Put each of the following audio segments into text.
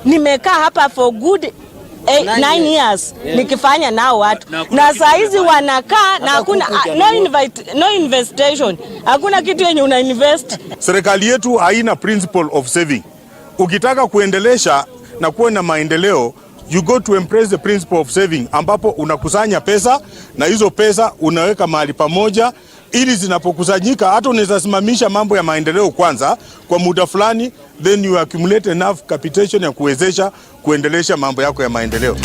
Nimekaa hapa for good 9 years nikifanya nao watu na saa hizi wanakaa na hakuna no investation, hakuna kitu yenye una invest. Serikali yetu haina principle of saving. Ukitaka kuendelesha na kuwa na maendeleo, you go to embrace the principle of saving, ambapo unakusanya pesa na hizo pesa unaweka mahali pamoja, ili zinapokusanyika hata unaweza simamisha mambo ya maendeleo kwanza kwa muda fulani, then you accumulate enough capitation ya kuwezesha kuendelesha mambo yako ya maendeleo.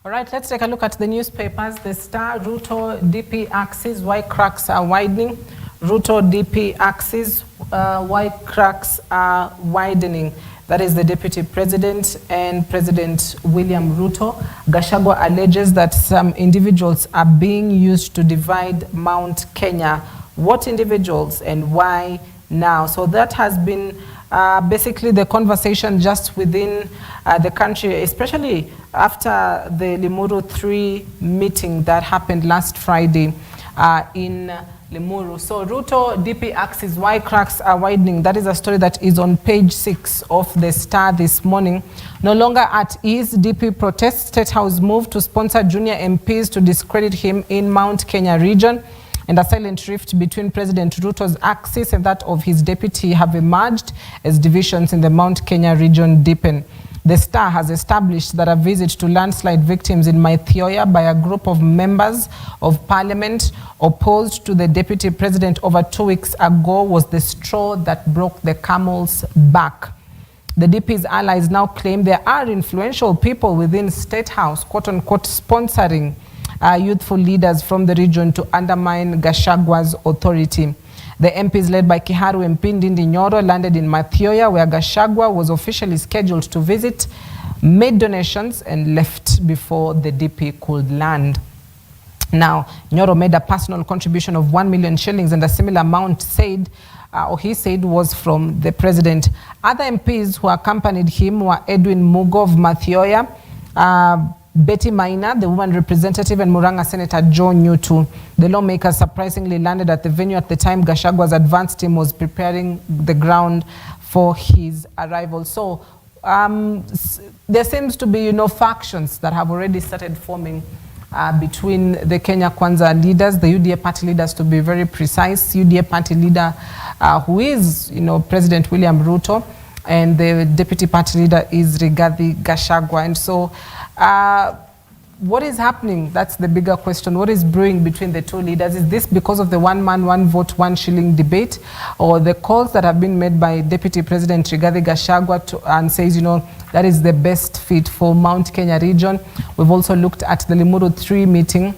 All right, let's take a look at the newspapers. The Star, Ruto, DP axis, why cracks are widening. Ruto, DP axis, why cracks are widening. That is the Deputy President and President William Ruto. Gachagua alleges that some individuals are being used to divide Mount Kenya. What individuals and why now? So that has been basically the conversation just within the country, especially after the Limuru 3 meeting that happened last Friday in Limuru. So Ruto, DP axis, why cracks are widening. That is a story that is on page 6 of the Star this morning. No longer at ease, DP protests. State House move to sponsor junior MPs to discredit him in Mount Kenya region. And a silent rift between President Ruto's axis and that of his deputy have emerged as divisions in the Mount Kenya region deepen. The Star has established that a visit to landslide victims in Mathioya by a group of members of parliament opposed to the deputy president over 2 weeks ago was the straw that broke the camel's back. The DP's allies now claim there are influential people within State House, quote unquote, sponsoring youthful leaders from the region to undermine Gachagua's authority. The MPs led by Kiharu MP Ndindi Nyoro landed in Mathioya, where Gachagua was officially scheduled to visit, made donations and left before the DP could land. Now, Nyoro made a personal contribution of 1 million shillings, and a similar amount he said was from the president. Other MPs who accompanied him were Edwin Mugo of Mathioya, Betty Maina, the woman representative, and Muranga Senator John Nyutu. The lawmakers surprisingly landed at the venue at the time Gachagua's advance team was preparing the ground for his arrival. So there seems to be, factions that have already started forming between the Kenya Kwanza leaders, the UDA party leaders to be very precise, UDA party leader who is, President William Ruto, and the deputy party leader is Rigathi Gachagua. And so what is happening? That's the bigger question. What is brewing between the two leaders? Is this because of the 1 man, 1 vote, 1 shilling debate, or the calls that have been made by Deputy President Rigathi Gachagua and says, that is the best fit for Mount Kenya region? We've also looked at the Limuru 3 meeting,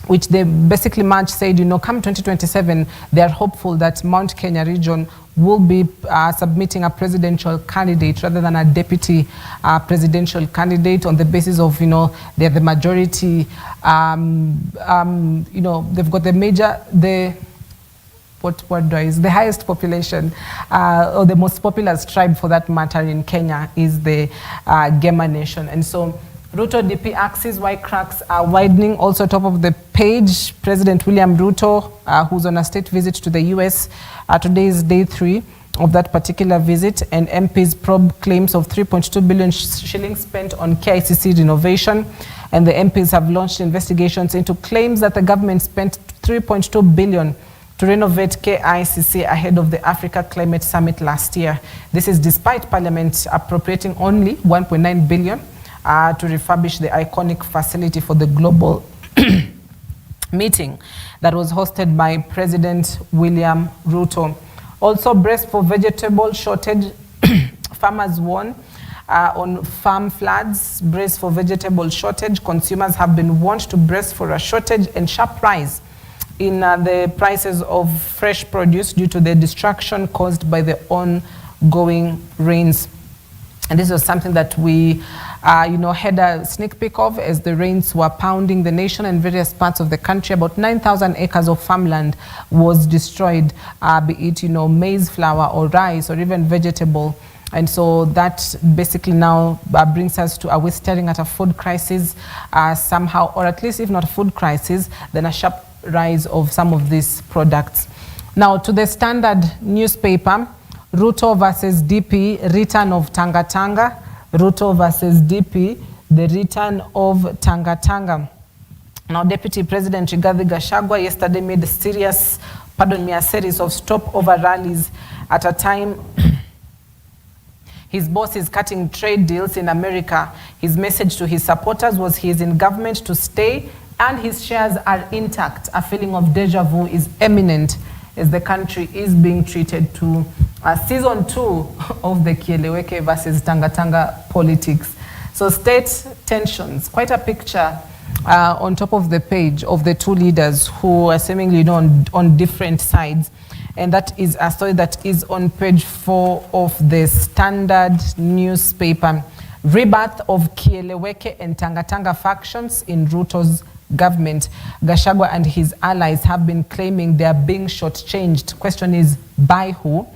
which they basically March said, come 2027, they are hopeful that Mount Kenya region will be submitting a presidential candidate rather than a deputy presidential candidate on the basis of, they're the majority, they've got the highest population, or the most populous tribe for that matter in Kenya is the Gema Nation. And so Ruto DP axis, why cracks are widening. Also top of the page, President William Ruto, who's on a state visit to the US. Today is day 3 of that particular visit, and MPs probe claims of 3.2 billion shillings spent on KICC renovation. And the MPs have launched investigations into claims that the government spent 3.2 billion to renovate KICC ahead of the Africa Climate Summit last year. This is despite Parliament appropriating only 1.9 billion to refurbish the iconic facility for the global meeting that was hosted by President William Ruto. Also, brace for vegetable shortage. Farmers warn on farm floods. Brace for vegetable shortage. Consumers have been warned to brace for a shortage and sharp rise in the prices of fresh produce due to the destruction caused by the ongoing rains. And this was something that we, had a sneak peek of as the rains were pounding the nation and various parts of the country. About 9,000 acres of farmland was destroyed, be it, maize, flour, or rice, or even vegetable. And so that basically now brings us to, are we staring at a food crisis somehow, or at least if not a food crisis, then a sharp rise of some of these products. Now to the Standard newspaper, Ruto versus DP, return of Tanga Tanga. Ruto versus DP, the return of Tanga Tanga. Now Deputy President Rigathi Gachagua yesterday made a series of stopover rallies at a time his boss is cutting trade deals in America. His message to his supporters was he is in government to stay and his shares are intact. A feeling of deja vu is imminent as the country is being treated to season 2 of the Kieleweke versus Tanga Tanga politics. So state tensions, quite a picture on top of the page of the two leaders who are seemingly on different sides. And that is a story that is on page 4 of the Standard newspaper. Rebirth of Kieleweke and Tanga Tanga factions in Ruto's government. Gachagua and his allies have been claiming they are being shortchanged. Question is, by who?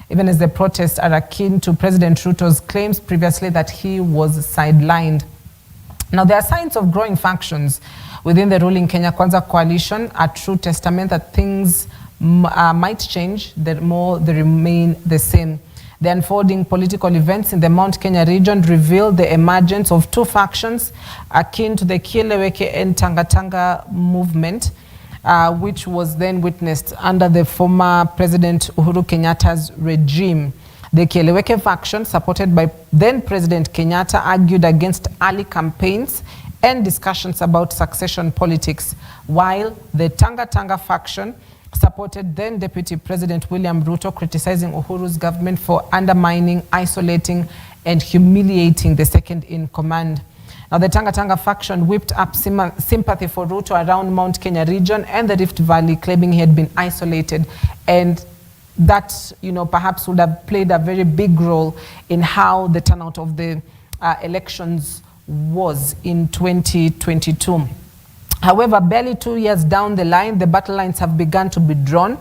Even as the protests are akin to President Ruto's claims previously that he was sidelined. Now, there are signs of growing factions within the ruling Kenya Kwanza coalition, a true testament that things might change, the more they remain the same. The unfolding political events in the Mount Kenya region reveal the emergence of two factions akin to the Kieleweke and Tanga Tanga movement, which was then witnessed under the former President Uhuru Kenyatta's regime. The Kieleweke faction, supported by then President Kenyatta, argued against early campaigns and discussions about succession politics, while the Tanga Tanga faction supported then Deputy President William Ruto, criticizing Uhuru's government for undermining, isolating, and humiliating the second in command. Now, the Tanga Tanga faction whipped up sympathy for Ruto around Mount Kenya region and the Rift Valley, claiming he had been isolated, and that, perhaps would have played a very big role in how the turnout of the elections was in 2022. However, barely 2 years down the line, the battle lines have begun to be drawn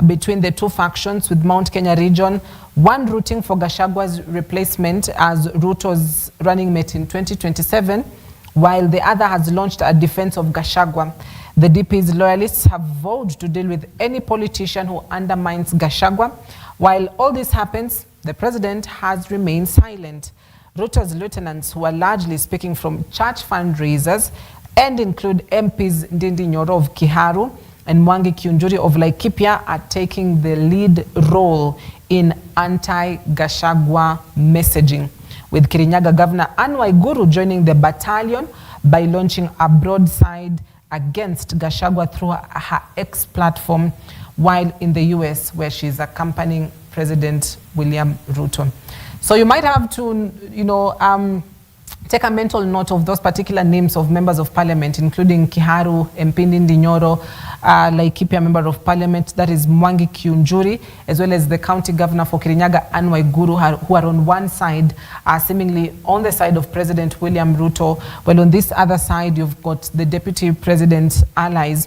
between the two factions, with Mount Kenya region, one rooting for Gachagua's replacement as Ruto's running mate in 2027, while the other has launched a defense of Gachagua. The DP's loyalists have vowed to deal with any politician who undermines Gachagua. While all this happens, the president has remained silent. Ruto's lieutenants, who are largely speaking from church fundraisers, and include MPs Ndindi Nyoro of Kiharu and Mwangi Kiunjuri of Laikipia, are taking the lead role in anti-Gachagua messaging, with Kirinyaga Governor Anne Waiguru joining the battalion by launching a broadside against Gachagua through her X platform, while in the US, where she's accompanying President William Ruto. So you might have to, take a mental note of those particular names of members of parliament, including Kiharu, MP Ndindi Nyoro, Laikipia member of parliament, that is Mwangi Kiunjuri, as well as the county governor for Kirinyaga, Anne Waiguru, who are on one side, seemingly on the side of President William Ruto, while on this other side, you've got the deputy president's allies.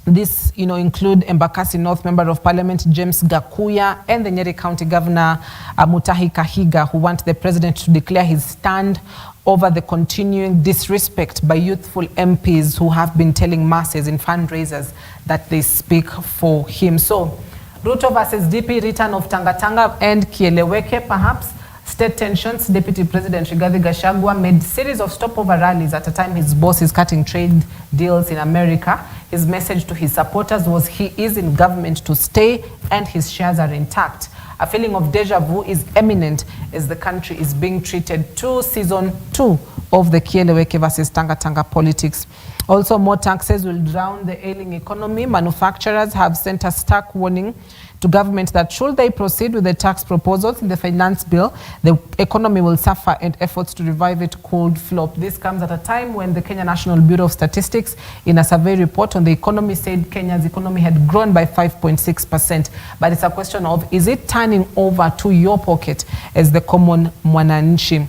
This, include Embakasi North Member of Parliament James Gakuya and the Nyeri County Governor Mutahi Kahiga, who want the president to declare his stand over the continuing disrespect by youthful MPs who have been telling masses in fundraisers that they speak for him. So, Ruto versus DP, return of Tanga Tanga and Kieleweke, perhaps. State tensions. Deputy President Rigathi Gachagua made series of stopover rallies at a time his boss is cutting trade deals in America. His message to his supporters was he is in government to stay and his shares are intact. A feeling of deja vu is imminent as the country is being treated to season 2 of the Kieleweke versus Tanga politics. Also, more taxes will drown the ailing economy. Manufacturers have sent a stark warning to government that should they proceed with the tax proposals in the finance bill, the economy will suffer and efforts to revive it could flop. This comes at a time when the Kenya National Bureau of Statistics, in a survey report on the economy, said Kenya's economy had grown by 5.6%. But it's a question of, is it turning over to your pocket as the common mwananchi?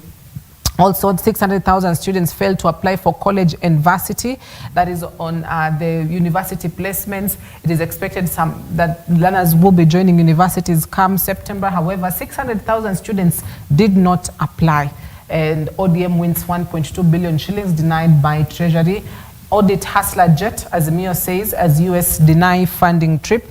Also, 600,000 students failed to apply for college and varsity. That is on the university placements. It is expected that learners will be joining universities come September. However, 600,000 students did not apply. And ODM wins 1.2 billion shillings denied by Treasury. Audit hustler jet, as Mio says, as US deny funding trip.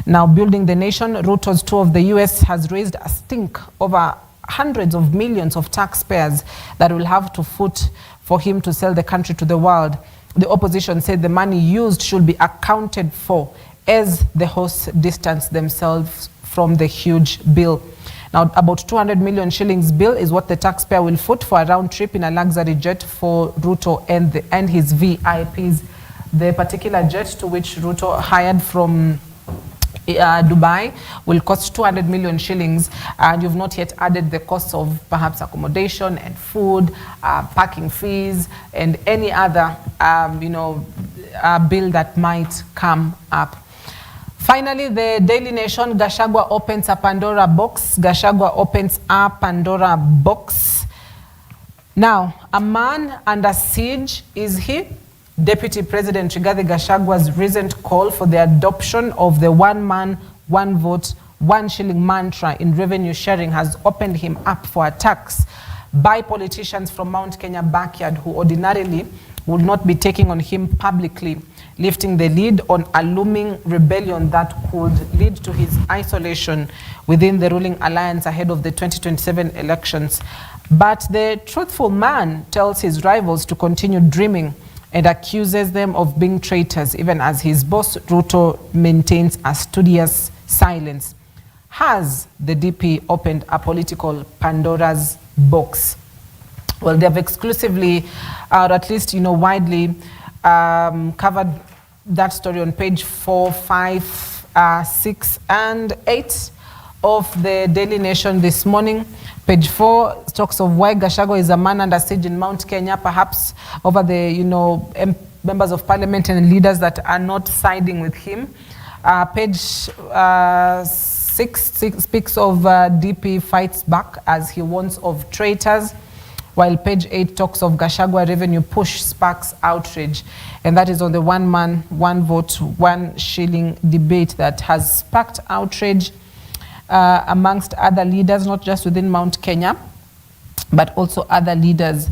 Now, building the nation, Ruto's tour of the US has raised a stink over hundreds of millions of taxpayers that will have to foot for him to sell the country to the world. The opposition said the money used should be accounted for as the hosts distance themselves from the huge bill. Now, about 200 million shillings bill is what the taxpayer will foot for a round trip in a luxury jet for Ruto and his VIPs. The particular jet to which Ruto hired from Dubai will cost 200 million shillings, and you've not yet added the costs of perhaps accommodation and food, parking fees, and any other bill that might come up. Finally, the Daily Nation, Gachagua opens a Pandora box. Gachagua opens a Pandora box. Now, a man under siege, is he? Deputy President Rigathi Gachagua's recent call for the adoption of the one man, one vote, 1 shilling mantra in revenue sharing has opened him up for attacks by politicians from Mount Kenya backyard who ordinarily would not be taking on him publicly, lifting the lead on a looming rebellion that could lead to his isolation within the ruling alliance ahead of the 2027 elections. But the truthful man tells his rivals to continue dreaming and accuses them of being traitors, even as his boss Ruto maintains a studious silence. Has the DP opened a political Pandora's box? Well, they have exclusively, or at least widely covered that story on page 4, 5, 6, and 8 of the Daily Nation this morning. Page 4 talks of why Gachagua is a man under siege in Mount Kenya, perhaps over the members of parliament and leaders that are not siding with him. Page 6 speaks of DP fights back as he warns of traitors, while page 8 talks of Gachagua revenue push sparks outrage. And that is on the one man, one vote, 1 shilling debate that has sparked outrage amongst other leaders, not just within Mount Kenya, but also other leaders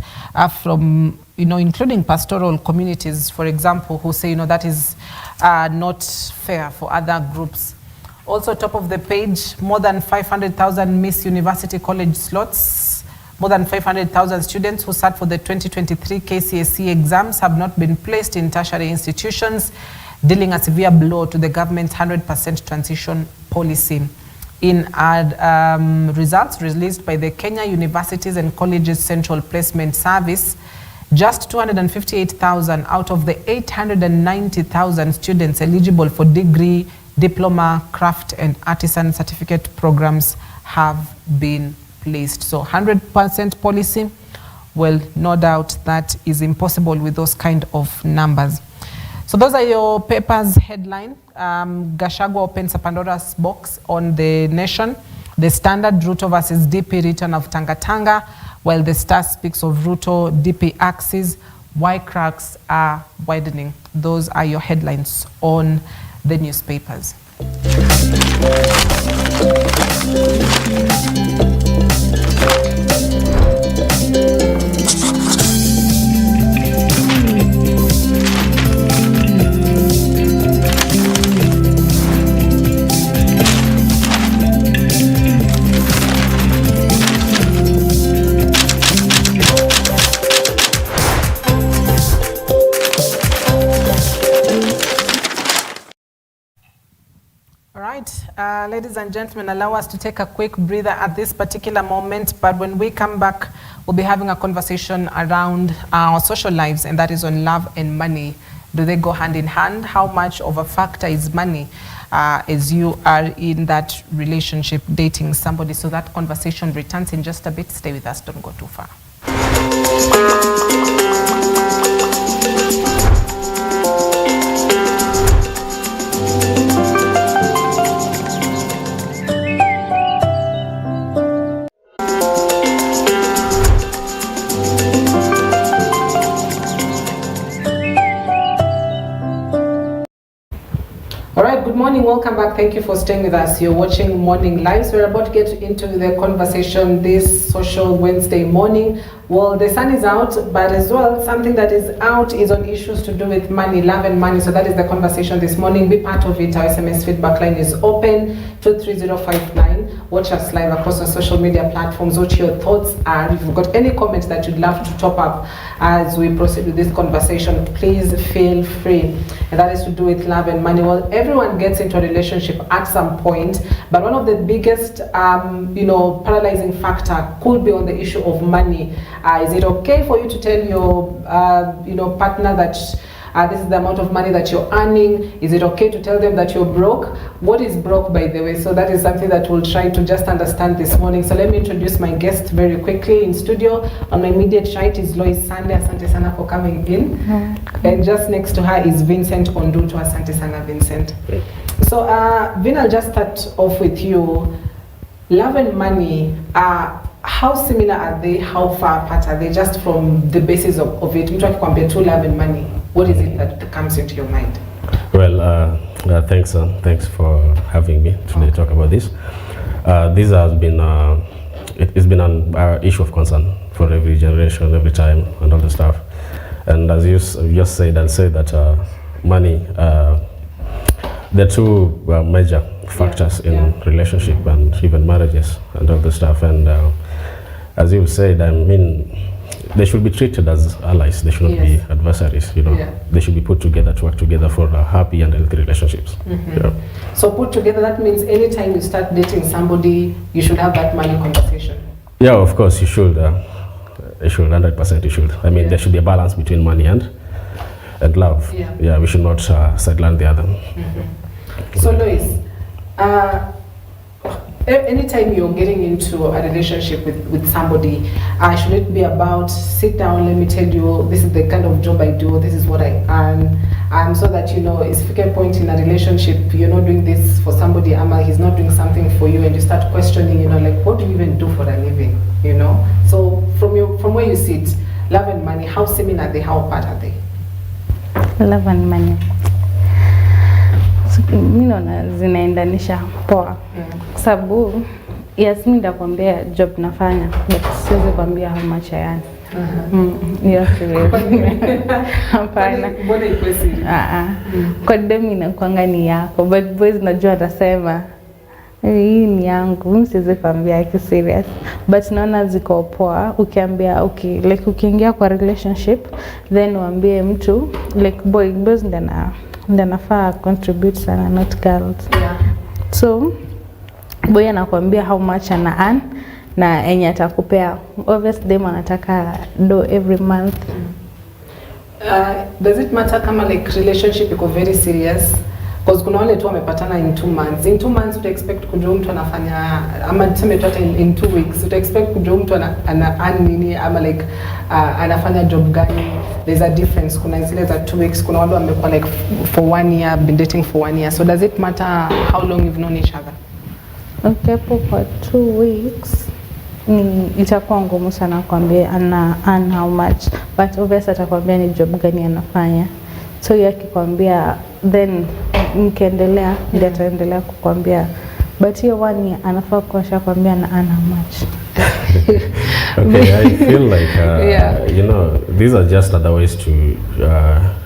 from, including pastoral communities, for example, who say, that is not fair for other groups. Also, top of the page, more than 500,000 Miss University College slots. More than 500,000 students who sat for the 2023 KCSE exams have not been placed in tertiary institutions, dealing a severe blow to the government's 100% transition policy. In results released by the Kenya Universities and Colleges Central Placement Service, just 258,000 out of the 890,000 students eligible for degree, diploma, craft and artisan certificate programs have been placed. So 100% policy, well, no doubt that is impossible with those kind of numbers. So those are your paper's headline. Gachagua opens a Pandora's box on the Nation. The Standard, Ruto versus DP return of Tanga, while the Star speaks of Ruto, DP axis, why cracks are widening. Those are your headlines on the newspapers. Ladies and gentlemen, allow us to take a quick breather at this particular moment, but when we come back, we'll be having a conversation around our social lives, and that is on love and money. Do they go hand in hand? How much of a factor is money as you are in that relationship, dating somebody? So that conversation returns in just a bit. Stay with us, don't go too far. Good morning, welcome back. Thank you for staying with us. You're watching Morning Lives. We're about to get into the conversation this social Wednesday morning. Well, the sun is out, but as well, something that is out is on issues to do with money, love and money. So that is the conversation this morning. Be part of it. Our SMS feedback line is open, 23059. Watch us live across our social media platforms. What your thoughts are. If you've got any comments that you'd love to top up as we proceed with this conversation, please feel free. And that is to do with love and money. Well, everyone gets into a relationship at some point, but one of the biggest, paralyzing factor could be on the issue of money. Is it okay for you to tell your, partner that this is the amount of money that you're earning? Is it okay to tell them that you're broke? What is broke, by the way? So that is something that we'll try to just understand this morning. So let me introduce my guest very quickly in studio. On my immediate right is Lois Sande. Asante sana for coming in. And just next to her is Vincent Onduto. Asante sana, Vincent. So Vin, I'll just start off with you. Love and money, how similar are they? How far apart are they? Just from the basis of it, we try to compare to love and money. What is it that comes into your mind? Well, thanks for having me today to talk about this. This has been it's been an issue of concern for every generation, every time, and all the stuff. And as you just said, I'll say that money, there are two major factors in relationship and even marriages and all the stuff. And as you said, I mean, they should be treated as allies. They shouldn't be adversaries. They should be put together to work together for happy and healthy relationships. So put together, that means anytime you start dating somebody, you should have that money conversation. Yeah, of course you should. You should, 100% you should. I mean, there should be a balance between money and love. Yeah, we should not sideline the other. So Lois, anytime you're getting into a relationship with somebody, should it be about sit down, let me tell you, this is the kind of job I do, this is what I earn, so that it's a point in a relationship, you're not doing this for somebody, he's not doing something for you, and you start questioning, like, what do you even do for a living, So from where you sit, love and money, how similar are they, how apart are they? Love and money, zinaendanisha poa. Sababu yes, mimi ndakwambia job nafanya, but siwezi kwambia how much I earn. Hapana. Mbona iko siri? Kwa demu inakuanga ni yako, but boys najua atasema hii ni yangu, mimi siwezi kwambia ki serious. But naona ziko poa ukiambia ukiingia kwa relationship, then uambie mtu boys ndanafaa contribute sana, not girls. So boy anakuambia how much ana earn na enye atakupea. Obviously dem anataka do every month. Does it matter kama relationship iko very serious? Because kuna wale tu wamepatana in 2 months. In 2 months uta expect kujua mtu anafanya, ama tuseme tu in 2 weeks uta expect kujua mtu ana earn nini, ama anafanya job gani. There's a difference. Kuna zile za 2 weeks, kuna wale wamekuwa for 1 year, been dating for 1 year. So does it matter how long you've known each other? Okay, for 2 weeks itakuwa ngumu sana kwambia ana how much, but obviously atakwambia ni job gani anafanya. So yakikwambia then mkiendelea ndio ataendelea kukwambia, but hiyo 1 year anafaa kuosha kwambia ana how much. Okay, I feel like these are just other ways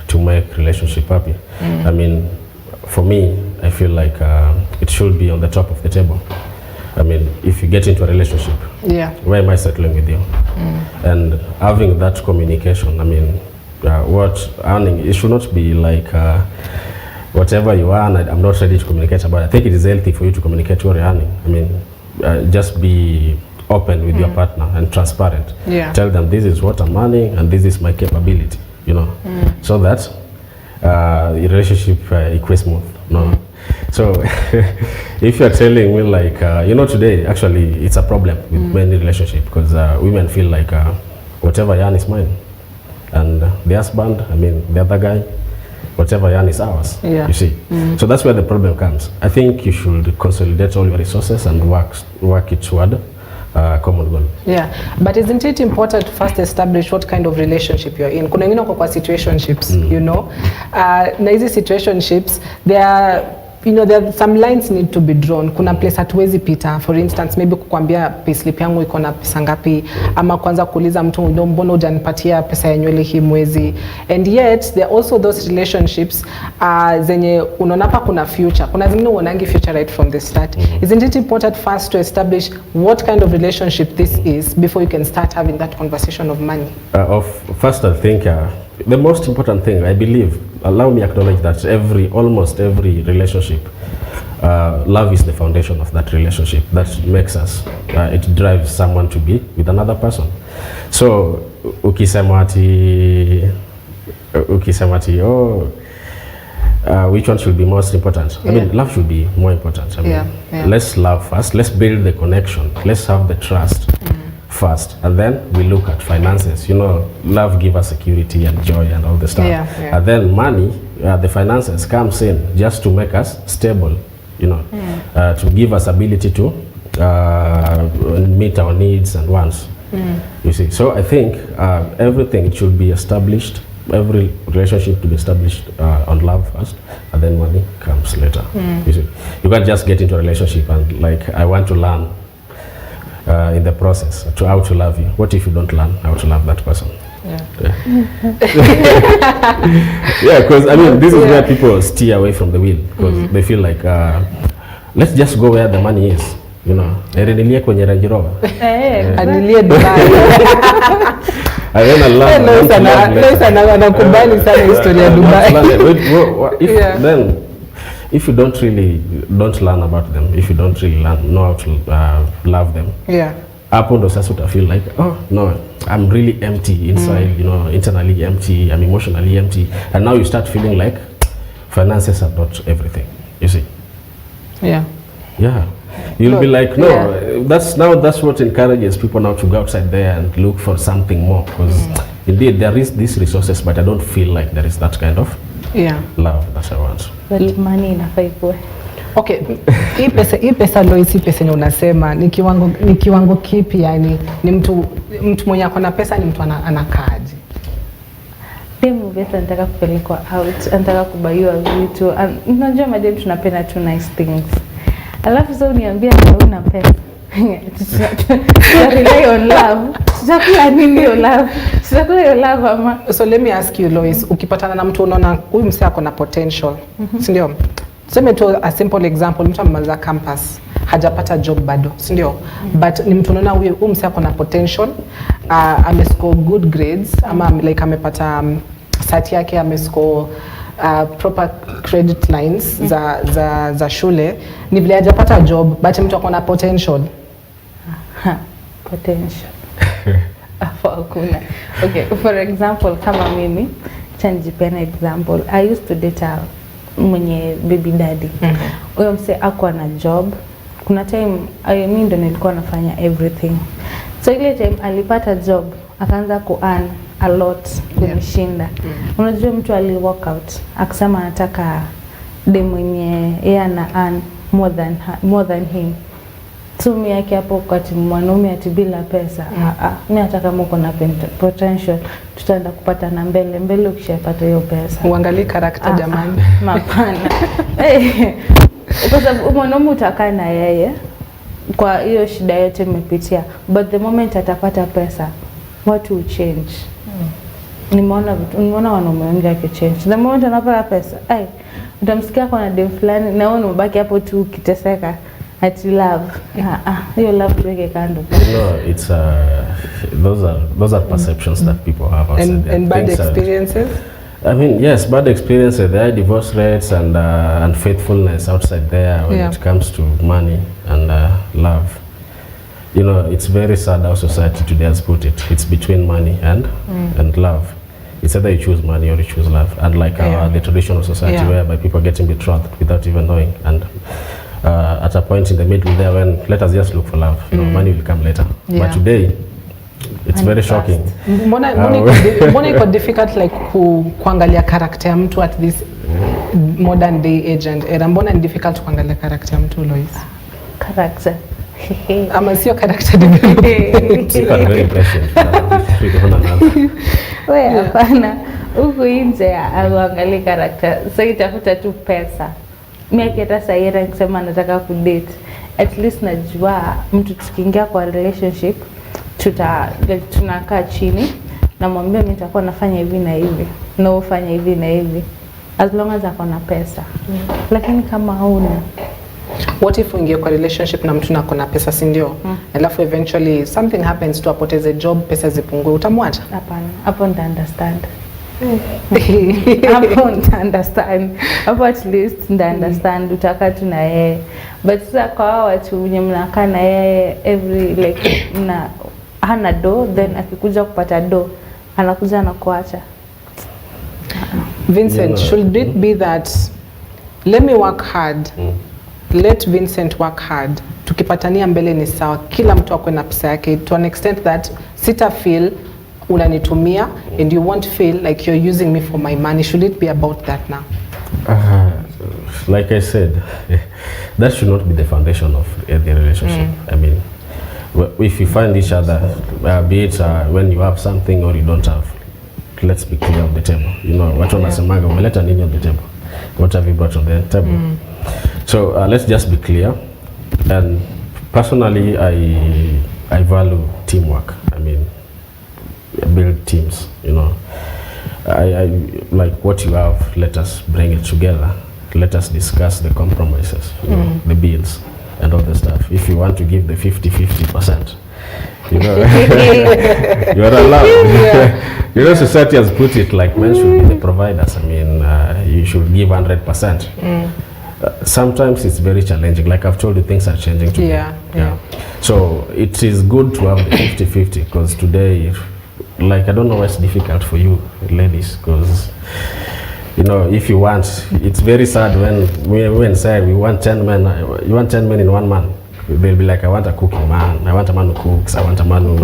to make relationship happy. I mean, for me, I feel like it should be on the top of the table. I mean, if you get into a relationship, where am I settling with you? And having that communication, I mean, what earning, it should not be like whatever you earn, I'm not ready to communicate about it. I think it is healthy for you to communicate what you're earning. I mean, just be open with your partner and transparent. Yeah. Tell them this is what I'm earning and this is my capability, you know, so that the relationship equates smooth. No. So if you're telling me like, you know, today actually it's a problem with many relationships because women feel like whatever I earn is mine, and the husband, I mean the other guy, whatever I earn is ours. Yeah. You see, so that's where the problem comes. I think you should consolidate all your resources and work it toward common goal. Yeah, but isn't it important to first establish what kind of relationship you're in? Kuna wengine kwa situationships, you know, na hizi situationships, there are, you know, there are some lines need to be drawn. Kuna place hatuwezi pita, for instance, maybe kukwambia payslip yangu iko na pesa ngapi, ama kwanza kuuliza mtu mbona hujanipatia pesa ya nywele hii mwezi. And yet there are also those relationships zenye unaona hapa kuna future. Kuna zingine unaonangi future right from the start. Isn't it important first to establish what kind of relationship this is before you can start having that conversation of money? First, I think the most important thing, I believe, allow me acknowledge that almost every relationship, love is the foundation of that relationship. That makes us, it drives someone to be with another person. So, ukisema ati, which one should be most important? I mean, love should be more important. I mean, let's love first. Let's build the connection. Let's have the trust first, and then we look at finances. You know, love gives us security and joy and all the stuff. And then money, the finances comes in just to make us stable. You know, to give us ability to meet our needs and wants. You see, so I think everything should be established. Every relationship to be established on love first, and then money comes later. You see, you can't just get into a relationship and like, I want to learn in the process to how to love you. What if you don't learn how to love that person? Yeah, because I mean, this is where people steer away from the wheel because they feel like, let's just go where the money is. You know, enilie kwenye Range Rover. Anilie Dubai. I don't nakubali sana historia ya Dubai. Then, if you don't learn about them, if you don't really know how to love them, hapo ndo sasa uta feel like, oh no, I'm really empty inside, you know, internally empty, I'm emotionally empty, and now you start feeling like finances are not everything. You see? Yeah. You'll be like, no, that's what encourages people now to go outside there and look for something more, because indeed there is these resources, but I don't feel like there is that kind of love that I want. But money inafaa ikuwe. Okay, hii pesa Lois, hii pesa yenye unasema ni kiwango kipi? Yani ni mtu mwenye ako na pesa, ni mtu anakaaje? Demu pesa anataka kupelekwa out, anataka kubaiwa vitu. Unajua madem tunapenda tu nice things. Alafu sasa uniambia hauna pesa. Rely on love. Tutakula nini yo love? Tutakula yo love ama? So let me ask you Lois, ukipatana na mtu unaona huyu msee ako na potential, si ndio? Tuseme tu a simple example, mtu amemaliza campus, hajapata job bado, si ndio? But ni mtu unaona huyu msee ako na potential, amescore good grades, ama like amepata sati yake, amescore proper credit lines za shule, ni vile hajapata job, but mtu ako na potential. Potential. Hakuna. Okay, for example, kama mimi, chanjipena example, I used to date mwenye baby daddy. Huyo mse akuwa na job. Kuna time mimi ndo nilikuwa nafanya everything. So ile time alipata job, akaanza ku earn a lot kunishinda. Unajua mtu ali walk out akisema anataka dem mwenye yeye ana earn more than him. Tumi yake hapo kwa mwanaume ati bila pesa. Mimi nataka mko na potential, tutaenda kupata na mbele ukishapata hiyo pesa. Uangalie character jamani. Mapana. Kwa sababu mwanaume utakaa na yeye kwa hiyo shida yote mmepitia, but the moment atapata pesa, what will change? Nimeona wanaume wengi akichange. The moment anapata pesa, utamsikia kuna dem fulani na wewe unabaki hapo tu ukiteseka. At love, your love tuweke kando. No, it's those are perceptions that people have outside. And bad experiences. I mean, yes, bad experiences. There are divorce rates and unfaithfulness outside there when it comes to money and love. You know, it's very sad how society today has put it. It's between money and love. It's either you choose money or you choose love. Unlike the traditional society whereby people get in betrothed without even knowing. And at a point in the middle there when let us just look for love. You know, money will come later. But today, it's very shocking. Mbona iko difficult like kuangalia character ya mtu at this modern day age and era? Mbona ni difficult kuangalia character ya mtu, Lois? Character. Ama sio character development. Very patient. Wewe hapana. Huku nje auangalie character. So itafuta tu pesa. Mimi akienda sayera nikisema nataka kudate, at least najua mtu tukiingia kwa relationship tunakaa chini na mwambie mimi nitakuwa nafanya hivi na hivi na ufanye hivi na hivi as long as akona pesa. Lakini kama hauna, what if uingie kwa relationship na mtu akona pesa, si ndio? Alafu eventually something happens to apoteze job, pesa zipungue, utamwacha? Hapana, hapo nda understand. Hapo nda understand. Hapo at least nda understand utakaa tu na yeye. But sasa kwa watu wenye mnakaa na yeye every like hana do, then akikuja kupata do anakuja na kuacha. Vincent, should it be that let me work hard, let Vincent work hard, tukipatania mbele ni sawa, kila mtu akwe na pesa yake, to an extent that sita feel unanitumia and you won't feel like you're using me for my money? Should it be about that now? Like I said, that should not be the foundation of the relationship. I mean, if you find each other, be it when you have something or you don't have, let's be clear on the table. You know, what wanasemaga umeleta nini on the table? What have you brought on the table? So let's just be clear. And personally, I value teamwork. I mean, build teams. You know, I like what you have. Let us bring it together. Let us discuss the compromises, you know, the bills and all the stuff. If you want to give the 50%, you know, you are allowed. You know, society has put it like men should be the providers. I mean, you should give 100%. Sometimes it's very challenging. Like I've told you, things are changing today. Yeah. So it is good to have the 50-50 because today, like I don't know what's difficult for you ladies, because you know, if you want, it's very sad when we say we want 10 men, you want 10 men in one man. They'll be like, I want a cooking man, I want a man who cooks, I want a man who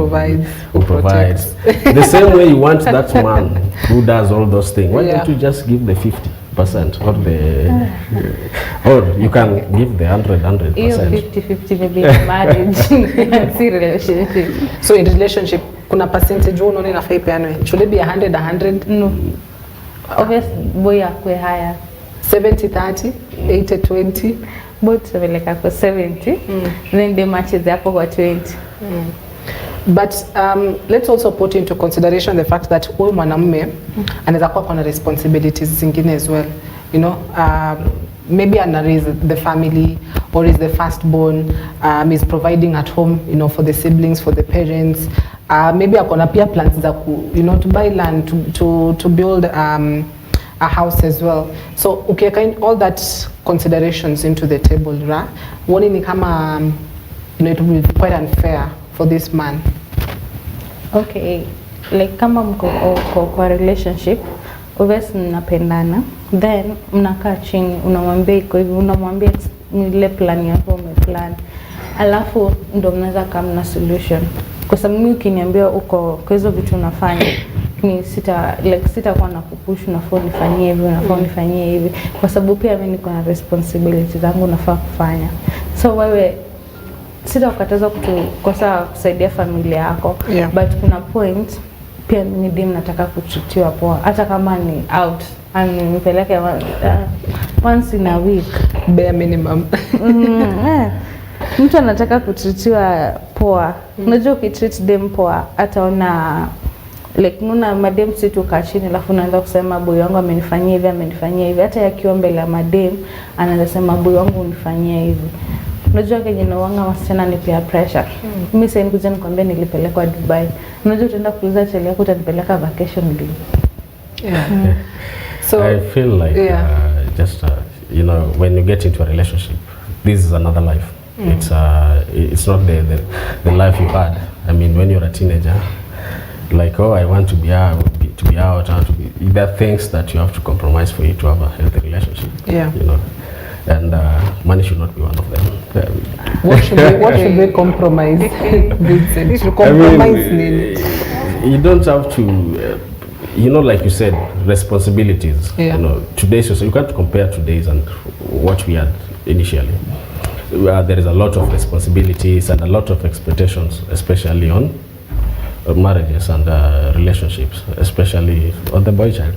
provides. The same way you want that man who does all those things. Why don't you just give the 50% or the, or you can give the 100%. 50-50 maybe in marriage, see relationship. So in relationship, kuna percentage unaona inafaa ipeanwe? Should it be 100? No. Obviously, boy akwe higher. 70-30, 80-20. Both peleka kwa 70, then the matches hapo kwa 20. But let's also put into consideration the fact that huyu mwanamume anaweza kuwa kuna responsibilities zingine as well. You know, maybe ana raise the family or is the firstborn, is providing at home, you know, for the siblings, for the parents. Maybe akona pia plans za you know, to buy land, to build a house as well. So ukiweka all that considerations into the table, right? Woni ni kama you know, it will be quite unfair for this man. Okay, like kama mko kwa relationship, obviously mnapendana, then mnakaa chini, unamwambia iko hivi, unamwambia ile plan yako umeplan, alafu ndo mnaweza kama na solution. Kwa sababu mimi ukiniambia uko kwa hizo vitu unafanya, ni sitakuwa na kupush unafaa nifanyie hivi, unafaa nifanyie hivi, kwa sababu pia mimi niko na responsibilities zangu nafaa kufanya. So wewe sitakukataza kukosa kusaidia familia yako, but kuna point pia mimi dim nataka kuchutiwa poa, hata kama ni out nipeleke once in a week bare minimum. Mtu anataka kutritiwa poa. Unajua ukitreat dem poa ataona like nuna madem situ kachini alafu unaanza kusema boy wangu amenifanyia hivi, hata yakiwa mbele ya madem anaanza sema boy wangu unifanyia hivi. Unajua kenye nawanga wasichana ni peer pressure. Mimi sasa nikuja nikwambia nilipelekwa Dubai. Unajua utaenda kuuliza chali yako utanipeleka vacation gani? Yeah. So I feel like you know, when you get into a relationship, this is another life. It's not the life you had. I mean, when you're a teenager, like, oh, I want to be out, there are things that you have to compromise for you to have a healthy relationship. Yeah. You know, and money should not be one of them. What should we compromise? Vincent, to compromise you don't have to. You know, like you said, responsibilities. Yeah. You know, today's you can't compare today's and what we had initially. There is a lot of responsibilities and a lot of expectations, especially on marriages and relationships, especially on the boy child.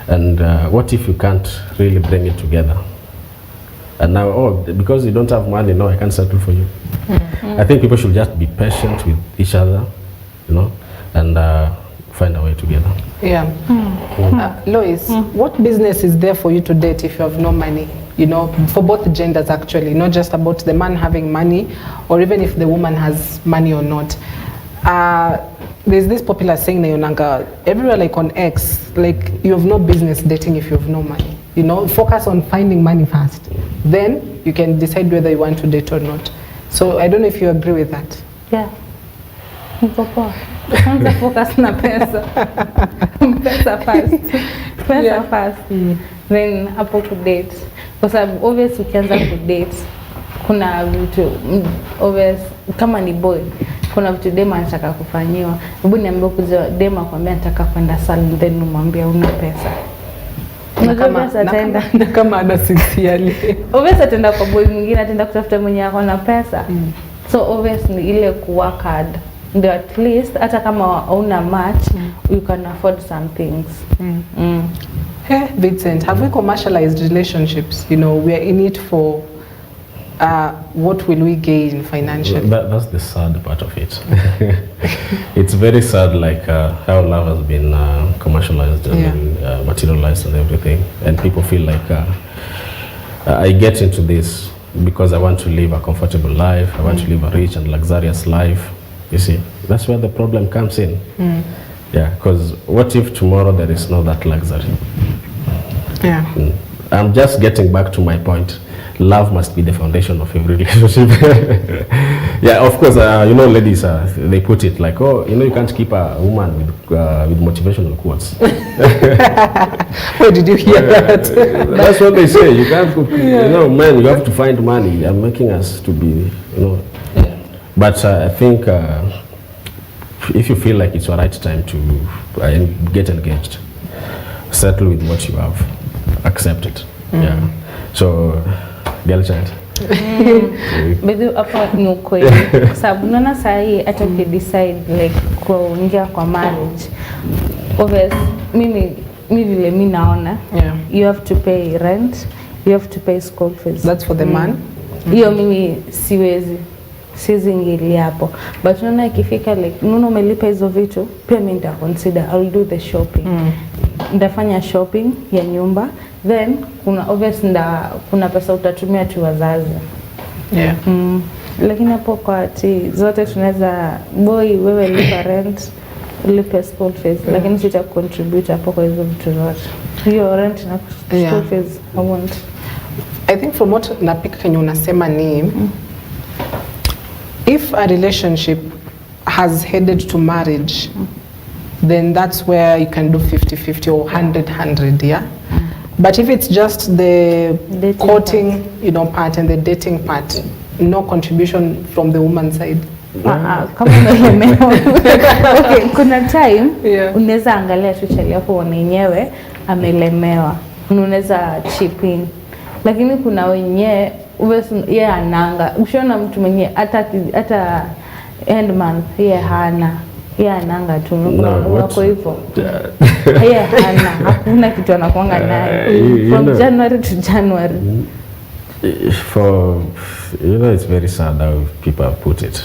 And what if you can't really bring it together? And now, oh, because you don't have money, no, I can't settle for you. I think people should just be patient with each other, you know, and find a way together. Yeah. Lois, what business is there for you to date if you have no money? You know, for both genders actually, not just about the man having money or even if the woman has money or not. There's this popular saying, Nayonanga, everywhere like on X, like you have no business dating if you have no money. You know, focus on finding money first. Then you can decide whether you want to date or not. So I don't know if you agree with that. Yeah. Kwanza focus na pesa. Pesa first. Pesa first. Then hapo ku date. Kwa sababu obvious ukianza ku date kuna vitu obvious kama ni boy kuna vitu dema anataka kufanyiwa. Hebu niambie kuja dema kwambia nataka kwenda salon then umwambia una pesa. Na kama ana sincerely. Obvious ataenda kwa boy mwingine ataenda kutafuta mwenye ako na pesa. So obvious ni ile ku work hard. At least hata kama una match you can afford some things. Hey Vincent, have we commercialized relationships? You know, we are in it for what will we gain financially? That's the sad part of it. It's very sad, like how love has been commercialized and materialized and everything, and people feel like I get into this because I want to live a comfortable life, I want to live a rich and luxurious life. You see, that's where the problem comes in. Yeah, because what if tomorrow there is no that luxury? Yeah. I'm just getting back to my point. Love must be the foundation of every relationship. Yeah, of course, you know, ladies, they put it like, oh, you know, you can't keep a woman with motivational quotes. Where did you hear that? That's what they say. You can't, you know, man, you have to find money. I'm making us to be, you know. But I think if you feel like it's the right time to get engaged, settle with what you have, accept it. Yeah. So, girl child. But hapa ni ukweli. Sababu unaona sahi hata ukidecide like kuingia kwa marriage. Obvious, mimi vile mimi naona, you have to pay rent, you have to pay school fees. That's for the man. Hiyo mimi siwezi ingilia hapo. But unaona ikifika like unaona umelipa hizo vitu, pia mimi nita consider I'll do the shopping. Ndafanya shopping ya nyumba, then kuna obvious kuna pesa utatumia tu wazazi. Yeah. Lakini hapo kwa ati zote tunaweza boy wewe lipa rent, lipa school fees, lakini sita contribute hapo kwa hizo vitu zote. Hiyo rent na school fees I want. I think from what napika kenye unasema ni if a relationship has headed to marriage, then that's where you can do 50-50 or 100-100, yeah? But if it's just the dating courting, you know, part and the dating part, no contribution from the woman's side. Kama umelemewa. Okay, kuna time unaweza angalia tu chali hapo wenyewe amelemewa. Unaweza chip in. Lakini kuna wenyewe yeye ananga. Ushaona mtu mwenye hata end month yeye hana. Yeye ananga tu wako hivyo. Yeye hana. Hakuna kitu anakuanga nayo. From January to January. For, you know, it's very sad how people put it,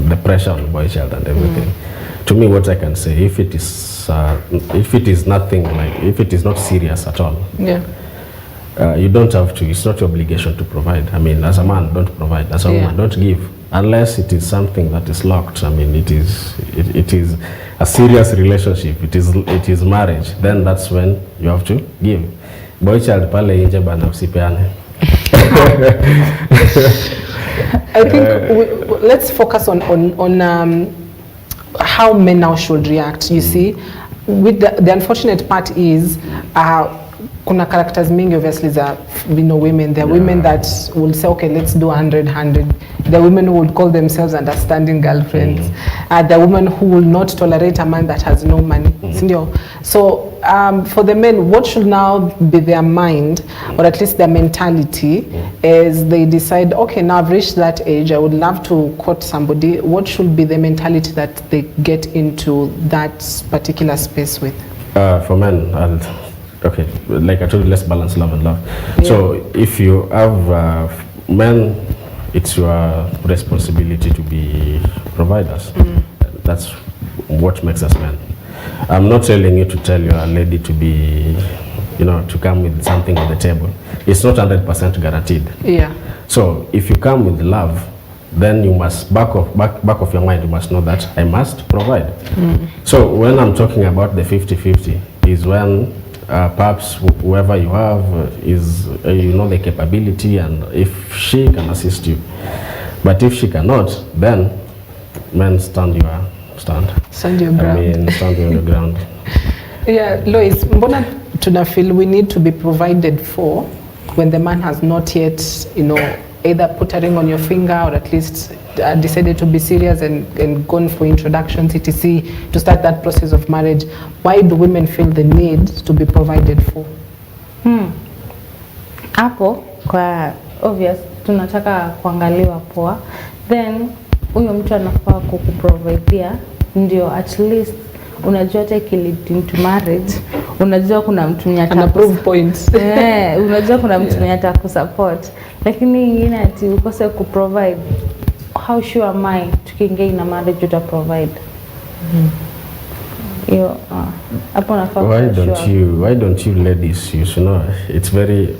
the pressure on the boy child and everything. To me, what I can say, if it is nothing like, if it is not serious at all, you don't have to, it's not your obligation to provide. I mean, as a man, don't provide. As a woman, don't give. unless it is something that is locked. I mean, it is a serious relationship. It is marriage. Then that's when you have to give. Boy child pale inje bana usipeane. I think let's focus on how men now should react. You see, with the unfortunate part is kuna characters mingi obviously za women. There are women that will say, okay, let's do 100. There are women who would call themselves understanding girlfriends. There are women who will not tolerate a man that has no money. So for the men, what should now be their mind, or at least their mentality, as they decide, okay, now I've reached that age, I would love to court somebody. What should be the mentality that they get into that particular space with? For men, okay, like I told you, let's balance love and love. Yeah. So if you have men, it's your responsibility to be providers. That's what makes us men. I'm not telling you to tell your lady to be, to come with something on the table. It's not 100% guaranteed. Yeah. So if you come with love, then you must back of your mind, you must know that I must provide. So when I'm talking about the 50-50 is when perhaps whoever you have is, the capability, and if she can assist you. But if she cannot, then men stand your ground. Stand your ground. I mean, stand on the ground. Yeah, Lois, mbona tunafeel we need to be provided for when the man has not yet, either put a ring on your finger, or at least decided to be serious and gone for introductions, etc., to start that process of marriage? Why do women feel the need to be provided for? Hapo kwa obvious tunataka kuangaliwa poa, then huyo mtu anafaa kukuprovidea, ndio at least unajua take lead into marriage, unajua kuna mtu mwenye prove points. Unajua kuna mtu mwenye atakusupport. Lakini ingine ati ukose kuprovide, how sure am I tukiingia in a marriage uta provide? Hapo nafaa. Why don't you ladies, you know, it's very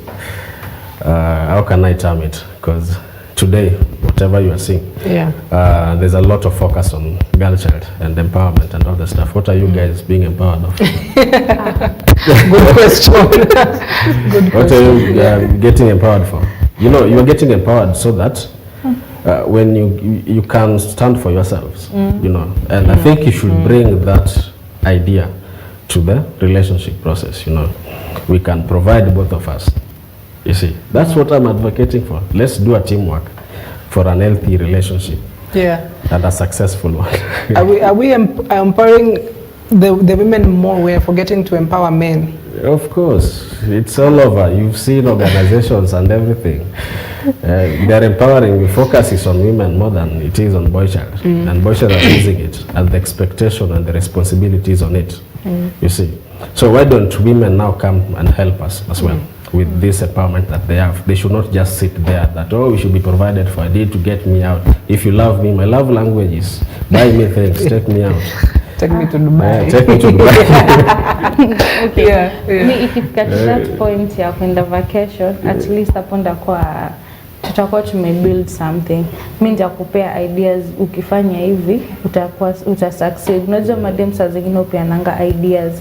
how can I term it, because today whatever you are seeing, there's a lot of focus on girl child and empowerment and all the stuff. What are you guys being empowered of? Good question. What are you getting empowered for? You are getting empowered so that when you can stand for yourselves, and I think you should bring that idea to the relationship process. We can provide, both of us. You see, that's what I'm advocating for. Let's do a teamwork for an healthy relationship. Yeah. And a successful one. Are we empowering the women more? We're forgetting to empower men. Of course, it's all over. You've seen organizations and everything. They're empowering. The focus is on women more than it is on boy child. And boy child are using it, and the expectation and the responsibilities on it. You see. So why don't women now come and help us as well with this empowerment that they have? They should not just sit there that, we should be provided for. I need to get me out. If you love me, my love language is buy me things, take me out. Take me to Dubai. Take me to Dubai. Okay. Yeah. Ikifika to that point ya kwenda vacation, at least aponda kwa tutakuwa tumebuild something. Mimi nitakupea ideas, ukifanya hivi utasucceed. Unajua madem saa zingine upeananga ideas,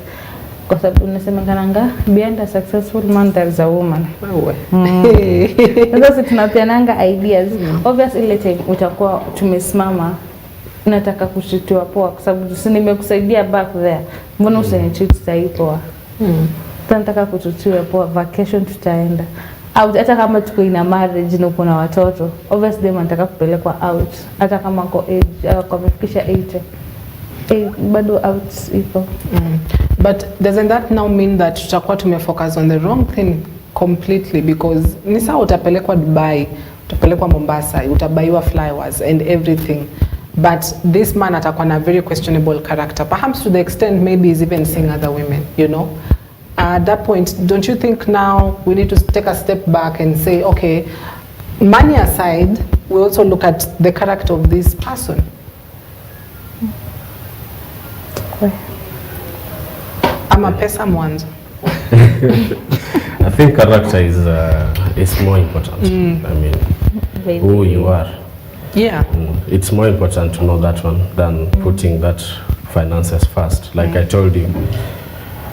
kwa sababu unasema kananga behind a successful man there is a woman. Sasa tunapeananga ideas. Obviously ile time utakuwa tumesimama, nataka kushitiwa poa kwa sababu nimekusaidia back there. Mbona usinitreat sahi poa? Nataka kututiwa poa, vacation tutaenda. Out hata kama tuko ina marriage na uko na watoto. Obviously dem anataka kupelekwa out. Hata kama kwa age, kwa kufikisha 80. Bado out ipo. But doesn't that now mean that tutakuwa tumefocus on the wrong thing completely? Because ni sawa utapelekwa Dubai, utapelekwa Mombasa, utabaiwa flowers and everything. But this man atakuwa na very questionable character. Perhaps to the extent maybe he's even seeing other women, At that point, don't you think now we need to take a step back and say, okay, money aside, we also look at the character of this person? I'm a pesa mwanzo. I think character is more important. I mean, who you are. Yeah. It's more important to know that one than putting that finances first. Like I told you,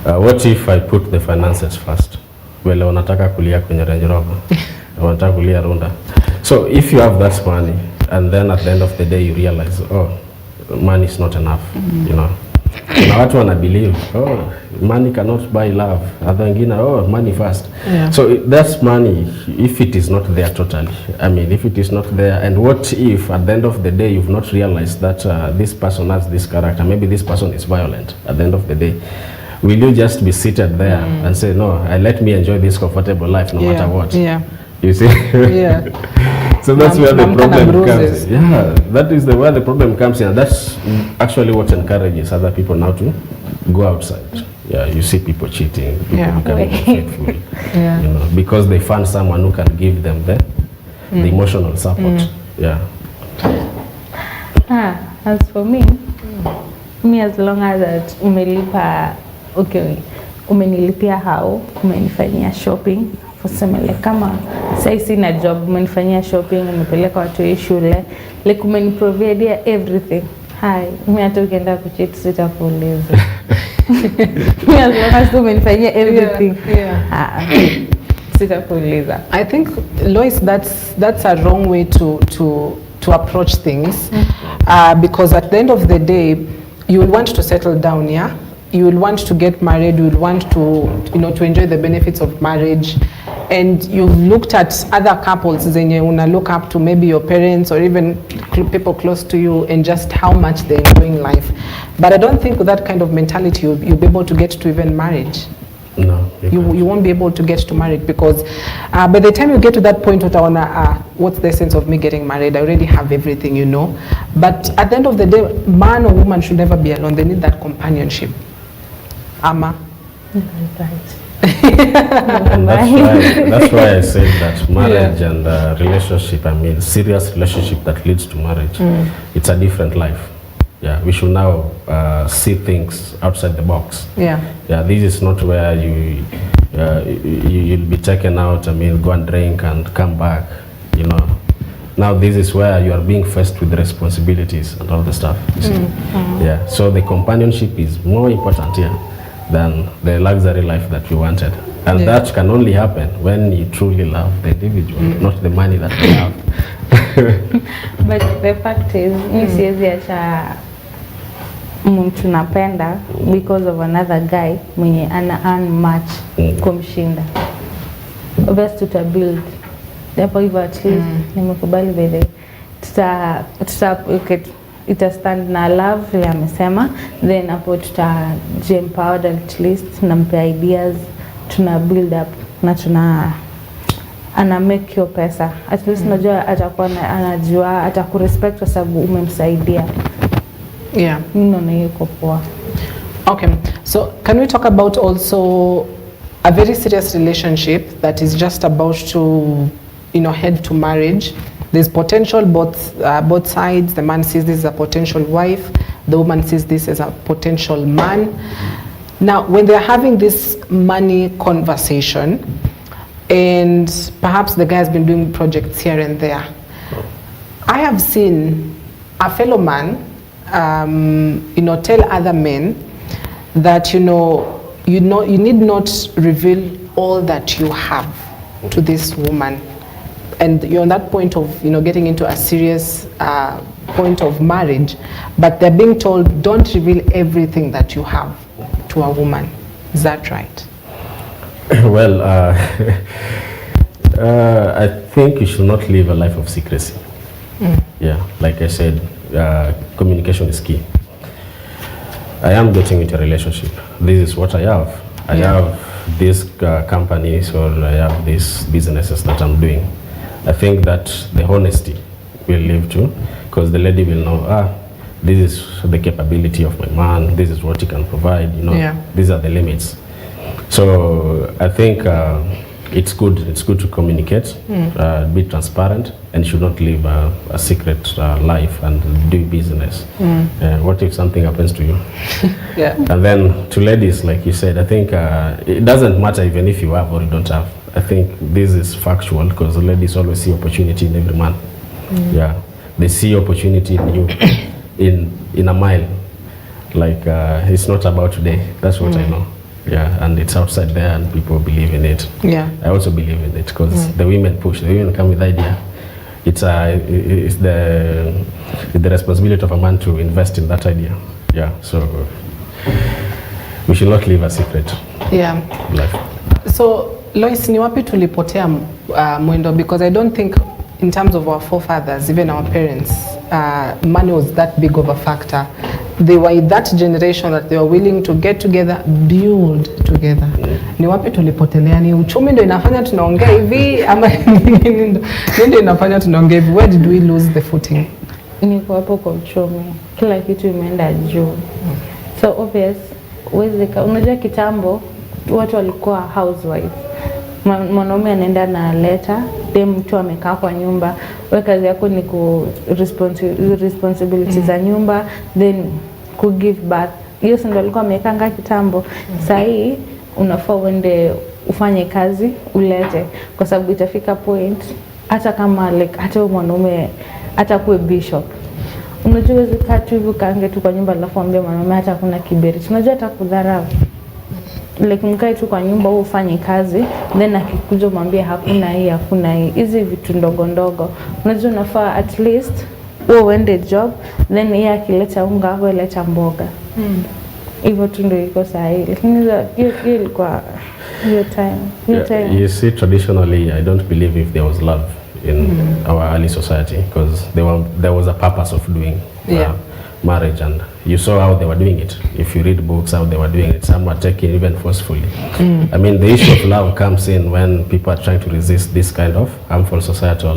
what if I put the finances first? Well, wanataka kulia kwenye Range Rover, wanataka kulia Runda. So if you have that money, and then at the end of the day you realize, oh, money is not enough, you know. Kuna watu wana believe, oh, money cannot buy love. Other wengine, oh, money first. Yeah. So that's money if it is not there totally. I mean, if it is not there, and what if at the end of the day you've not realized that this person has this character, maybe this person is violent at the end of the day. Will you just be seated there and say, no, let me enjoy this comfortable life no matter what? Yeah. You see? Yeah. So that's where the problem comes in. Yeah, that is where the problem comes in. And that's actually what encourages other people now to go outside. Yeah, you see people cheating, people becoming unfaithful. Yeah. You know, because they find someone who can give them the emotional support. Yeah. As for me, as long as that umelipa, okay, umenilipia hao, umenifanyia shopping, like kama sai sina job, umenifanyia shopping, umepeleka watu shule, like umeniprovidea everything. Hi, mimi hata ukienda kucheat sitakuuliza. As long as umenifanyia everything. Sitakuuliza. I think, Lois, that's a wrong way to approach things, because at the end of the day, you will want to settle down, yeah? You will want to get married, you will want to, you know, to enjoy the benefits of marriage, and you've looked at other couples, zenye una look up to maybe your parents or even people close to you, and just how much they're enjoying life. But I don't think with that kind of mentality you'll be able to get to even marriage. No, you won't be able to get to marriage, because by the time you get to that point, what's the sense of me getting married? I already have everything, you know. But at the end of the day, man or woman should never be alone. They need that companionship. Ama? And that's why I said that marriage and relationship, I mean serious relationship that leads to marriage, it's a different life. Yeah, we should now see things outside the box. Yeah. Yeah, this is not where you'll be taken out, I mean, go and drink and come back, you know. Now this is where you are being faced with responsibilities and all the stuff, you see. Yeah, so the companionship is more important here than the luxury life that you wanted. And that can only happen when you truly love the individual, not the money that you have. But the fact is, mi siwezi acha mtu napenda because of another guy mwenye ana earn much kumshinda. Obviously tutabuild. Therefore, hivyo at least nimekubali bebe. Ita stand na love ya amesema, then hapo empowered at least, nampe ideas, tuna build up na ana make your pesa. At least najua atakuwa anajua atakurespect kwa sababu umemsaidia. Yeah. Naona yuko poa. Okay. So can we talk about also a very serious relationship that is just about to, you know, head to marriage? There's potential both sides. The man sees this as a potential wife. The woman sees this as a potential man. Now, when they're having this money conversation, and perhaps the guy has been doing projects here and there, I have seen a fellow man, you know, tell other men that, you need not reveal all that you have to this woman. And you're on that point of, you know, getting into a serious point of marriage, but they're being told, don't reveal everything that you have to a woman. Is that right? Well, I think you should not live a life of secrecy. Yeah, like I said, communication is key. I am getting into a relationship. This is what I have. I have these companies, or I have these businesses that I'm doing. I think that the honesty will live too, because the lady will know, this is the capability of my man, this is what he can provide, you know, these are the limits. So I think it's good to communicate, be transparent, and should not live a secret life and do business. What if something happens to you? And then to ladies, like you said, I think it doesn't matter even if you have or you don't have. I think this is factual, because the ladies always see opportunity in every man. Yeah, they see opportunity in you in a mile. Like it's not about today. That's what I know. Yeah, and it's outside there, and people believe in it. Yeah, I also believe in it because the women push. The women come with idea. It's the responsibility of a man to invest in that idea. Yeah, so we should not leave a secret. Yeah. Life. So Lois, ni wapi tulipotea mwendo? Because I don't think in terms of our forefathers, even our parents, money was that big of a factor. They were in that generation that they were willing to get together, build together. Ni wapi tulipotelea? Ni uchumi ndio inafanya tunaongea hivi ama ndio inafanya tunaongea hivi? Where did we lose the footing? Ni kwa hapo kwa uchumi. Kila kitu imeenda juu. So obvious, unajua kitambo watu walikuwa housewives. Mwanaume anaenda na leta, dem mtu amekaa kwa nyumba, wewe kazi yako ni responsibilities za nyumba, then ku give back. Hiyo ndio alikuwa amekanga kitambo. Sasa hii unafaa uende ufanye kazi ulete, kwa sababu itafika point hata kama like hata mwanaume hata kuwe bishop, unajua hizo katu hivyo kaange tu kwa nyumba alafu ambie mwanaume hata kuna kiberi, unajua hata kudharau. Like mkae tu kwa nyumba wewe ufanye kazi, then akikuja mwambie hakuna hii hizi vitu ndogo ndogo. Unajua unafaa at least wewe uende job, then yeye akileta unga wewe leta mboga. Hivyo tu ndio iko sahihi. Lakini hiyo ilikuwa hiyo time. You see, traditionally I don't believe if there was love in our early society, because there was a purpose of doing marriage, and you saw how they were doing it. If you read books, how they were doing it, some were taken even forcefully. I mean, the issue of love comes in when people are trying to resist this kind of harmful societal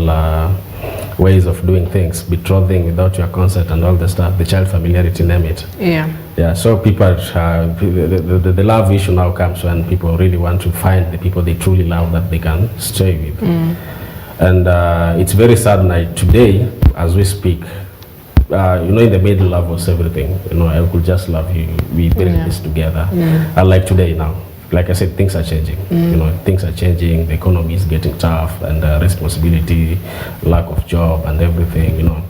ways of doing things, betrothing without your consent and all the stuff, the child familiarity, name it. Yeah, so people, the love issue now comes when people really want to find the people they truly love that they can stay with. And it's very sad now, today, as we speak, you know, in the middle, love was everything. You know, I could just love you. We built this together. Unlike today now, like I said, things are changing. You know, things are changing. The economy is getting tough, and responsibility, lack of job, and everything. You know,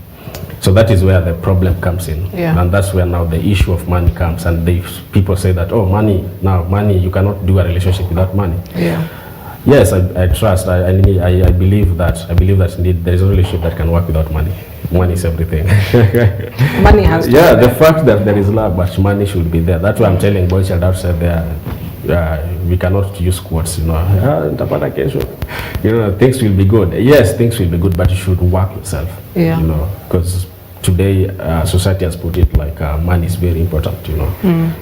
so that is where the problem comes in, and that's where now the issue of money comes. And people say that, oh, money, you cannot do a relationship without money. Yes, I trust. I believe that. I believe that indeed there is a relationship that can work without money. Money is everything. Money has to be there. The fact that there is love, but money should be there. That's why I'm telling boys child outside there, we cannot use quotes, you know, you know, things will be good. Yes, things will be good, but you should work yourself, you know, because today society has put it like money is very important, you know.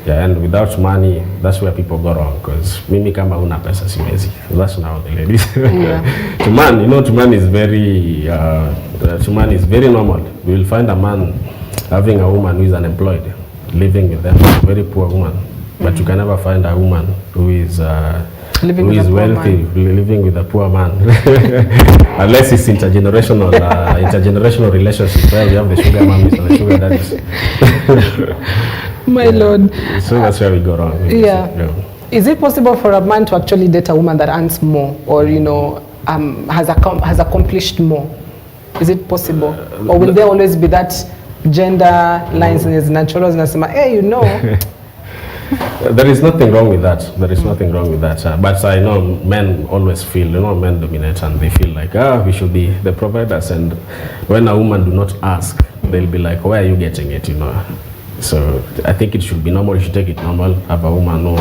And without money, that's where people go wrong, because mimi kama una pesa siwezi. That's now the ladies. To man, you know, to man is very normal. You will find a man having a woman who is unemployed, living with them, a very poor woman. But you can never find a woman who is wealthy, living with a poor man. Unless it's intergenerational relationship where we have the sugar mommies and the sugar daddies. My lord. So that's where we go wrong. Is it possible for a man to actually date a woman that earns more, or, you know, has accomplished more? Is it possible? Or will there always be that gender lines in his natural and hey, you know? There is nothing wrong with that. There is nothing wrong with that. But I know men always feel, you know, men dominate, and they feel like, we should be the providers. And when a woman do not ask, they'll be like, where are you getting it, you know? So I think it should be normal. You should take it normal. Have a woman who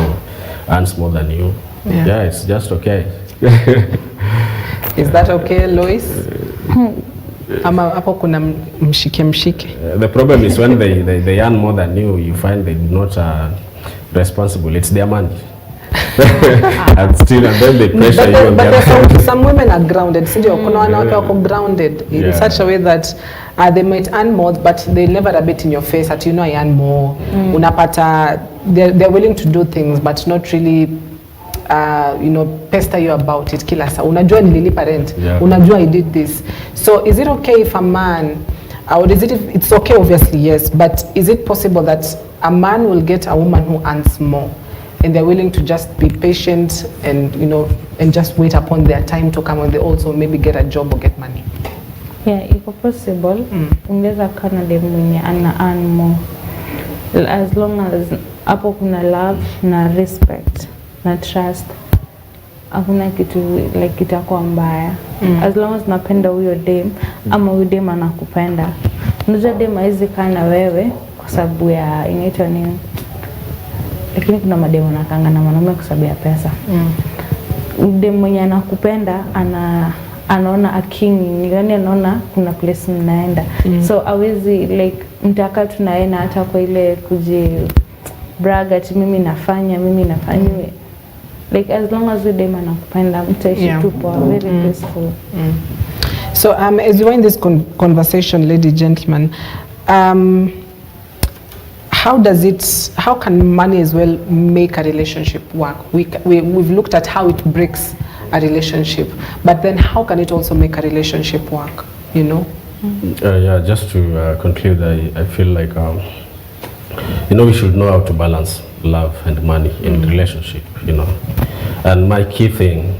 earns more than you. Yeah, it's just okay. Is that okay, Lois? Ama hapo kuna mshike. The problem is when they earn more than you find they do not responsible. It's their money. And then they pressure you. But some women are grounded. Kuna wanawake wako grounded in such a way that they might earn more, but they never a bit in your face that, you know, I earn more. Unapata, they're willing to do things, but not really, you know, pester you about it kila saa. Unajua nililipa rent. Unajua I did this. So is it okay if a man, or is it's okay obviously, yes, but is it possible that a man will get a woman who earns more, and they're willing to just be patient and, you know, and just wait upon their time to come, when they also maybe get a job or get money? Yeah, iko possible. Ungeza kuwa na dem mwenye ana earn more. As long as hapo kuna love na respect na trust. Hakuna kitu like kitakuwa mbaya. As long as napenda huyo dem ama huyo dem anakupenda. Unajua dem haizi kaa na wewe kwa sababu ya inaitwa nini? Lakini kuna mademu nakanga na mwanaume kwa sababu ya pesa. Dem mwenye anakupenda anaona akingi, yani anaona kuna place mnaenda. So hawezi like mtaka tunaenda hata kwa ile kuji brag ati mimi nafanya like as long as you dem anakupenda mtaishi tu poa, very peaceful. So as you are in this conversation, ladies and gentlemen, how can money as well make a relationship work? We've looked at how it breaks a relationship, but then how can it also make a relationship work, you know? Yeah, just to conclude, I feel like we should know how to balance love and money in relationship, and my key thing,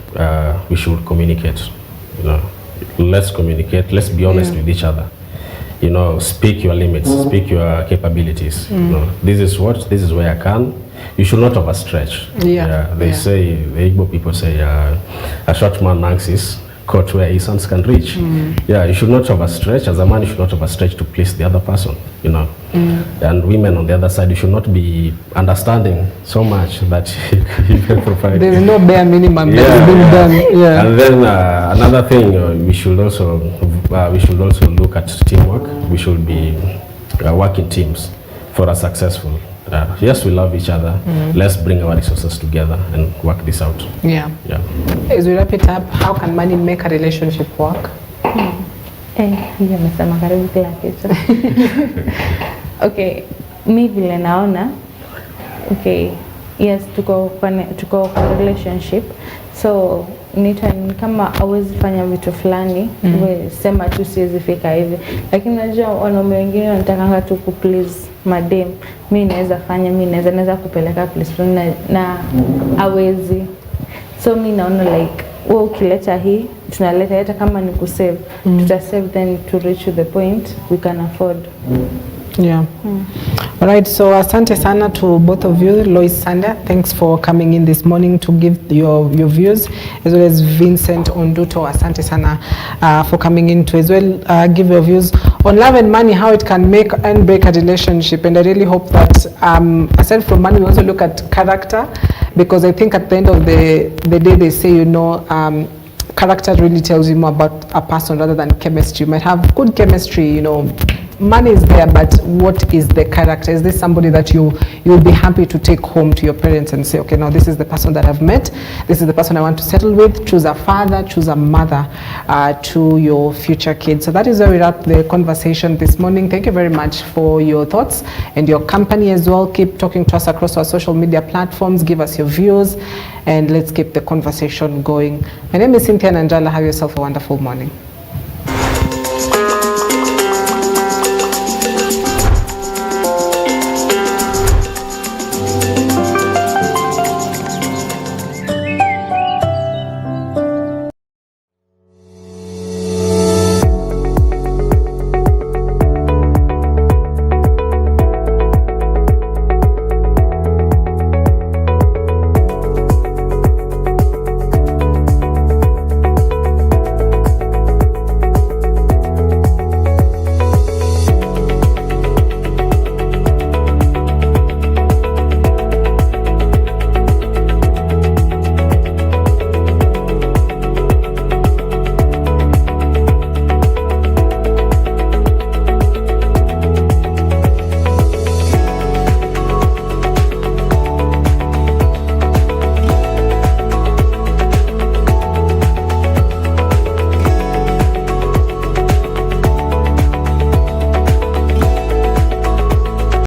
we should communicate. Let's communicate, let's be honest with each other. Speak your limits, speak your capabilities. This is where I can. You should not overstretch. They say, the Igbo people say, a short man axes caught where his hands can reach. You should not overstretch. As a man, you should not overstretch to please the other person, And women on the other side, you should not be understanding so much that you can provide. There is no bare minimum that is being done. And then another thing, we should also look at teamwork. We should be working teams for a successful. Yes, we love each other. Let's bring our resources together and work this out. As we wrap it up, how can money make a relationship work? Amesema karibu kila kitu. Okay, mi vile naona, okay, yes, tuko kwa relationship, so ni kama hawezi fanya vitu fulani, sema tu siwezi fika hivi, lakini najua wanaume wengine wanataka tu ku please madem, mimi naweza fanya, mimi naweza kupeleka place na hawezi. So mimi naona like wewe ukileta hii tunaleta hata kama ni kusave, tutasave then to reach to the point we can afford. All right, so asante sana to both of you. Lois, Sanda, thanks for coming in this morning to give your views, as well as Vincent Onduto, asante sana for coming in to as well give your views on love and money, how it can make and break a relationship. And I really hope that aside from money, we also look at character, because I think at the end of the day they say, character really tells you more about a person rather than chemistry. You might have good chemistry, money is there, but what is the character? Is this somebody that you'll be happy to take home to your parents and say, okay, now this is the person that I've met, this is the person I want to settle with? Choose a father, choose a mother to your future kids. So that is where we wrap the conversation this morning. Thank you very much for your thoughts and your company as well. Keep talking to us across our social media platforms. Give us your views and let's keep the conversation going. My name is Cynthia Nanjala. Have yourself a wonderful morning.